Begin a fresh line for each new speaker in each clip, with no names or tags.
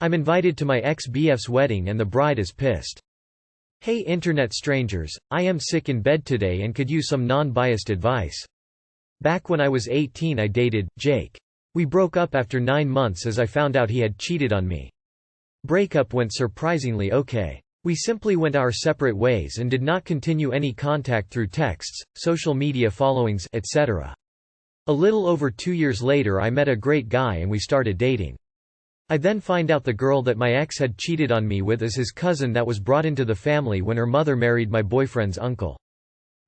I'm invited to my ex-BF's wedding and the bride is pissed. Hey internet strangers, I am sick in bed today and could use some non-biased advice. Back when I was 18 I dated Jake. We broke up after 9 months as I found out he had cheated on me. Breakup went surprisingly okay. We simply went our separate ways and did not continue any contact through texts, social media followings, etc. A little over 2 years later I met a great guy and we started dating. I then find out the girl that my ex had cheated on me with is his cousin that was brought into the family when her mother married my boyfriend's uncle.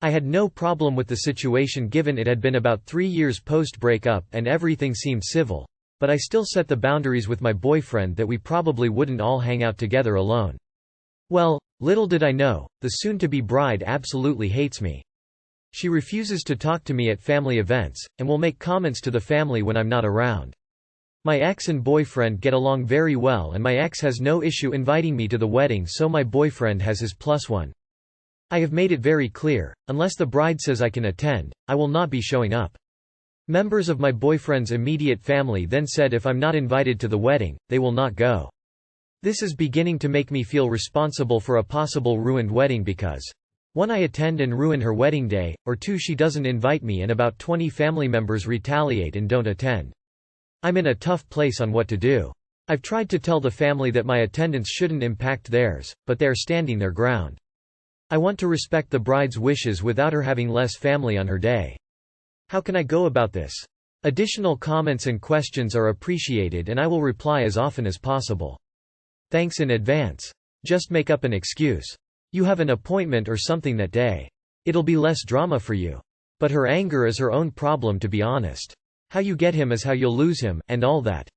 I had no problem with the situation given it had been about 3 years post-breakup and everything seemed civil, but I still set the boundaries with my boyfriend that we probably wouldn't all hang out together alone. Well, little did I know, the soon-to-be bride absolutely hates me. She refuses to talk to me at family events, and will make comments to the family when I'm not around. My ex and boyfriend get along very well and my ex has no issue inviting me to the wedding, so my boyfriend has his plus one. I have made it very clear, unless the bride says I can attend, I will not be showing up. Members of my boyfriend's immediate family then said if I'm not invited to the wedding, they will not go. This is beginning to make me feel responsible for a possible ruined wedding because 1. I attend and ruin her wedding day, or 2. She doesn't invite me and about 20 family members retaliate and don't attend. I'm in a tough place on what to do. I've tried to tell the family that my attendance shouldn't impact theirs, but they are standing their ground. I want to respect the bride's wishes without her having less family on her day. How can I go about this? Additional comments and questions are appreciated and I will reply as often as possible. Thanks in advance. Just make up an excuse. You have an appointment or something that day. It'll be less drama for you. But her anger is her own problem, to be honest. How you get him is how you'll lose him, and all that.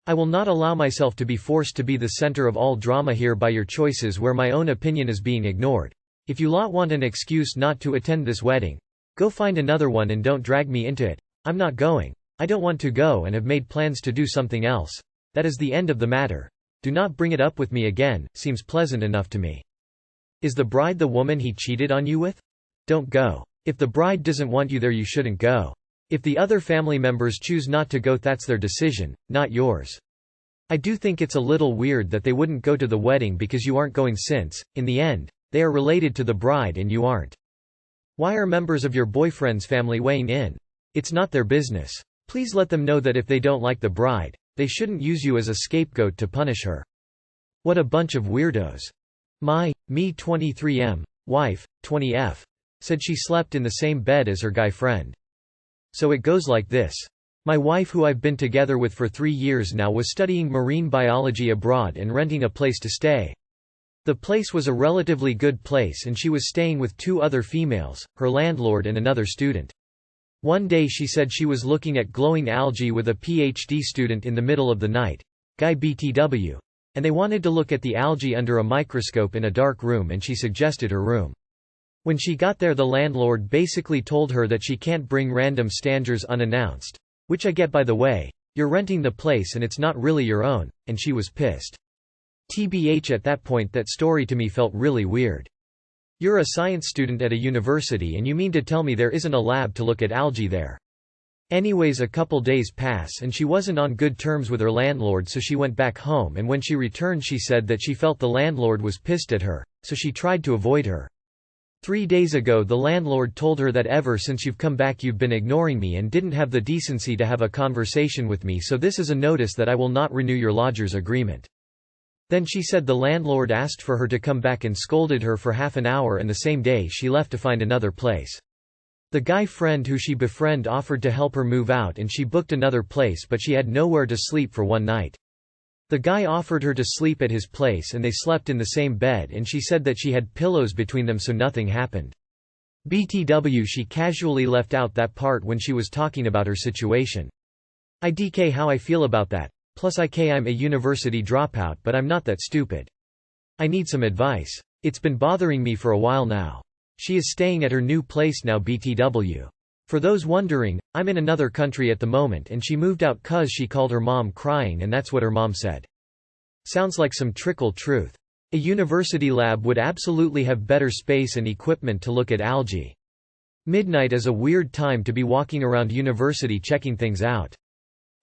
I will not allow myself to be forced to be the center of all drama here by your choices where my own opinion is being ignored. If you lot want an excuse not to attend this wedding, go find another one and don't drag me into it. I'm not going. I don't want to go and have made plans to do something else. That is the end of the matter. Do not bring it up with me again, seems pleasant enough to me. Is the bride the woman he cheated on you with? Don't go. If the bride doesn't want you there you shouldn't go. If the other family members choose not to go, that's their decision, not yours. I do think it's a little weird that they wouldn't go to the wedding because you aren't going since, in the end, they are related to the bride and you aren't. Why are members of your boyfriend's family weighing in? It's not their business. Please let them know that if they don't like the bride, they shouldn't use you as a scapegoat to punish her. What a bunch of weirdos. Me 23M, wife, 20F, said she slept in the same bed as her guy friend. So it goes like this. My wife, who I've been together with for 3 years now, was studying marine biology abroad and renting a place to stay. The place was a relatively good place and she was staying with 2 other females, her landlord and another student. One day she said she was looking at glowing algae with a PhD student in the middle of the night, guy BTW, and they wanted to look at the algae under a microscope in a dark room and she suggested her room. When she got there, the landlord basically told her that she can't bring random strangers unannounced. Which I get, by the way. You're renting the place and it's not really your own, and she was pissed. TBH, at that point that story to me felt really weird. You're a science student at a university and you mean to tell me there isn't a lab to look at algae there? Anyways, a couple days pass and she wasn't on good terms with her landlord, so she went back home, and when she returned she said that she felt the landlord was pissed at her, so she tried to avoid her. 3 days ago the landlord told her that ever since you've come back you've been ignoring me and didn't have the decency to have a conversation with me, so this is a notice that I will not renew your lodger's agreement. Then she said the landlord asked for her to come back and scolded her for half an hour, and the same day she left to find another place. The guy friend who she befriended offered to help her move out and she booked another place, but she had nowhere to sleep for one night. The guy offered her to sleep at his place and they slept in the same bed, and she said that she had pillows between them so nothing happened. BTW, she casually left out that part when she was talking about her situation. IDK how I feel about that. Plus I'm a university dropout, but I'm not that stupid. I need some advice. It's been bothering me for a while now. She is staying at her new place now, BTW. For those wondering, I'm in another country at the moment and she moved out cause she called her mom crying and that's what her mom said. Sounds like some trickle truth. A university lab would absolutely have better space and equipment to look at algae. Midnight is a weird time to be walking around university checking things out.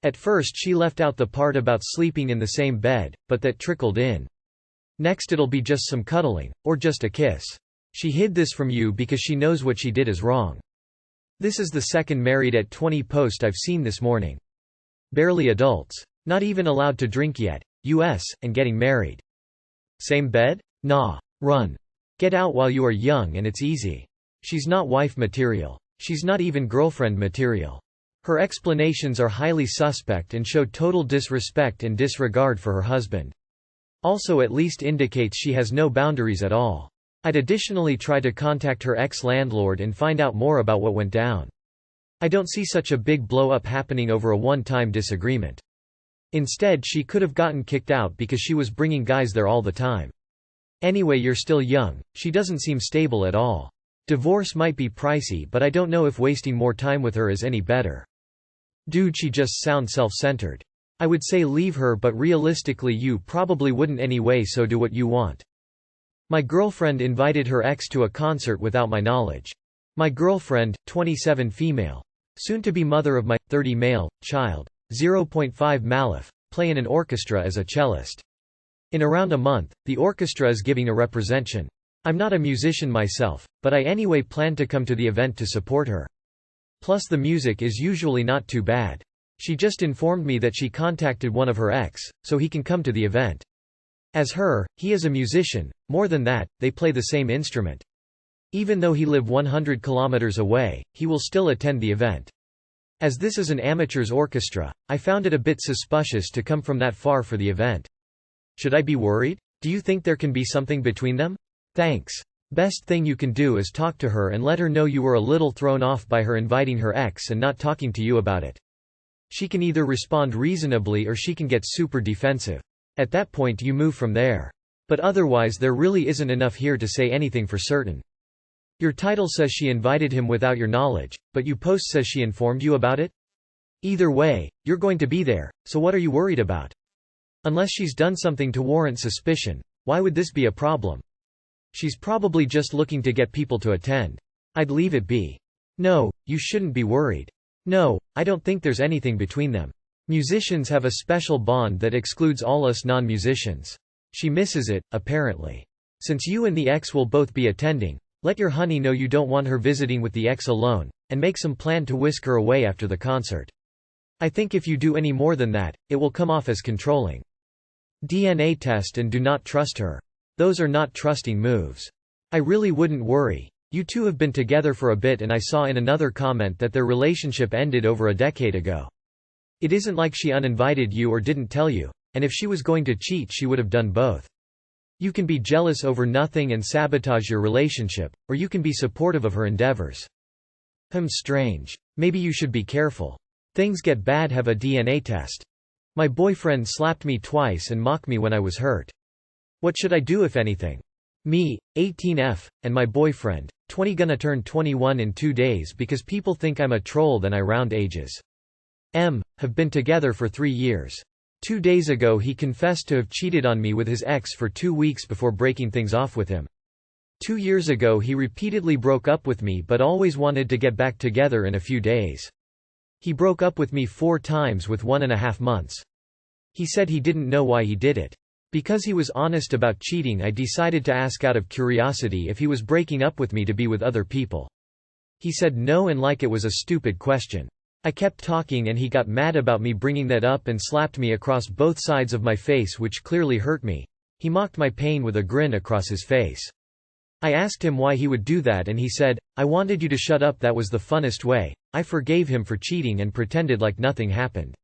At first she left out the part about sleeping in the same bed, but that trickled in. Next it'll be just some cuddling, or just a kiss. She hid this from you because she knows what she did is wrong. This is the second married at 20 post I've seen this morning. Barely adults. Not even allowed to drink yet. US, and getting married. Same bed? Nah. Run. Get out while you are young and it's easy. She's not wife material. She's not even girlfriend material. Her explanations are highly suspect and show total disrespect and disregard for her husband. Also at least indicates she has no boundaries at all. I'd additionally try to contact her ex-landlord and find out more about what went down. I don't see such a big blow-up happening over a one-time disagreement. Instead she could have gotten kicked out because she was bringing guys there all the time. Anyway, you're still young, she doesn't seem stable at all. Divorce might be pricey, but I don't know if wasting more time with her is any better. Dude, she just sounds self-centered. I would say leave her, but realistically you probably wouldn't anyway, so do what you want. My girlfriend invited her ex to a concert without my knowledge. My girlfriend, 27 female. Soon to be mother of my, 30 male, child. 0.5 Malif, play in an orchestra as a cellist. In around a month, the orchestra is giving a representation. I'm not a musician myself, but I anyway plan to come to the event to support her. Plus the music is usually not too bad. She just informed me that she contacted one of her ex, so he can come to the event. As her, he is a musician. More than that, they play the same instrument. Even though he live 100 kilometers away, he will still attend the event. As this is an amateur's orchestra, I found it a bit suspicious to come from that far for the event. Should I be worried? Do you think there can be something between them? Thanks. Best thing you can do is talk to her and let her know you were a little thrown off by her inviting her ex and not talking to you about it. She can either respond reasonably or she can get super defensive. At that point you move from there. But otherwise there really isn't enough here to say anything for certain. Your title says she invited him without your knowledge, but your post says she informed you about it? Either way, you're going to be there, so what are you worried about? Unless she's done something to warrant suspicion, why would this be a problem? She's probably just looking to get people to attend. I'd leave it be. No, you shouldn't be worried. No, I don't think there's anything between them. Musicians have a special bond that excludes all us non-musicians. She misses it, apparently. Since you and the ex will both be attending, let your honey know you don't want her visiting with the ex alone, and make some plan to whisk her away after the concert. I think if you do any more than that, it will come off as controlling. DNA test and do not trust her. Those are not trusting moves. I really wouldn't worry. You two have been together for a bit and I saw in another comment that their relationship ended over a decade ago. It isn't like she uninvited you or didn't tell you, and if she was going to cheat she would have done both. You can be jealous over nothing and sabotage your relationship, or you can be supportive of her endeavors. Strange. Maybe you should be careful. Things get bad, have a DNA test. My boyfriend slapped me twice and mocked me when I was hurt. What should I do if anything? Me, 18F, and my boyfriend, 20, gonna turn 21 in 2 days because people think I'm a troll then I round ages. Have been together for 3 years. 2 days ago he confessed to have cheated on me with his ex for 2 weeks before breaking things off with him. 2 years ago he repeatedly broke up with me but always wanted to get back together in a few days. He broke up with me 4 times with 1.5 months. He said he didn't know why he did it. Because he was honest about cheating, I decided to ask out of curiosity if he was breaking up with me to be with other people. He said no and like it was a stupid question. I kept talking and he got mad about me bringing that up and slapped me across both sides of my face, which clearly hurt me. He mocked my pain with a grin across his face. I asked him why he would do that and he said, "I wanted you to shut up, that was the funnest way." I forgave him for cheating and pretended like nothing happened.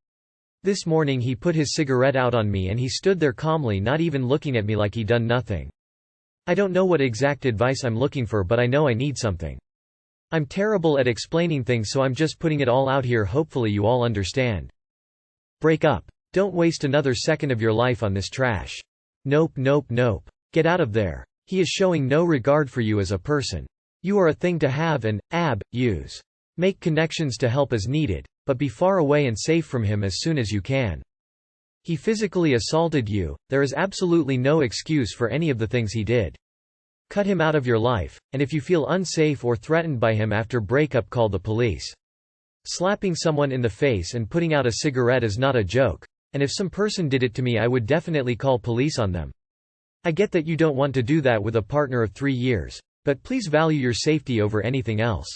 This morning he put his cigarette out on me and he stood there calmly, not even looking at me, like he'd done nothing. I don't know what exact advice I'm looking for, but I know I need something. I'm terrible at explaining things, so I'm just putting it all out here, hopefully you all understand. Break up. Don't waste another second of your life on this trash. Nope, nope, nope. Get out of there. He is showing no regard for you as a person. You are a thing to have and use. Make connections to help as needed, but be far away and safe from him as soon as you can. He physically assaulted you, there is absolutely no excuse for any of the things he did. Cut him out of your life, and if you feel unsafe or threatened by him after breakup, call the police. Slapping someone in the face and putting out a cigarette is not a joke, and if some person did it to me I would definitely call police on them. I get that you don't want to do that with a partner of 3 years, but please value your safety over anything else.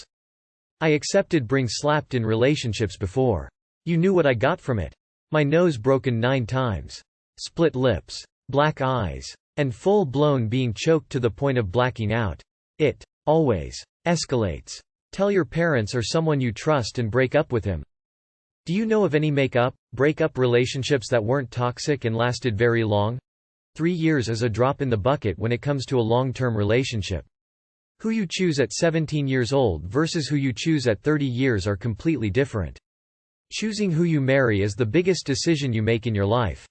I accepted being slapped in relationships before. You knew what I got from it. My nose broken 9 times. Split lips. Black eyes. And full-blown being choked to the point of blacking out. It always escalates. Tell your parents or someone you trust and break up with him. Do you know of any break-up relationships that weren't toxic and lasted very long? 3 years is a drop in the bucket when it comes to a long-term relationship. Who you choose at 17 years old versus who you choose at 30 years are completely different. Choosing who you marry is the biggest decision you make in your life.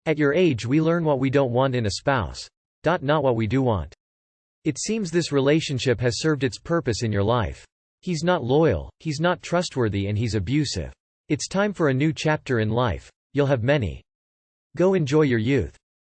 At your age we learn what we don't want in a spouse. Not what we do want. It seems this relationship has served its purpose in your life. He's not loyal, he's not trustworthy, and he's abusive. It's time for a new chapter in life. You'll have many. Go enjoy your youth.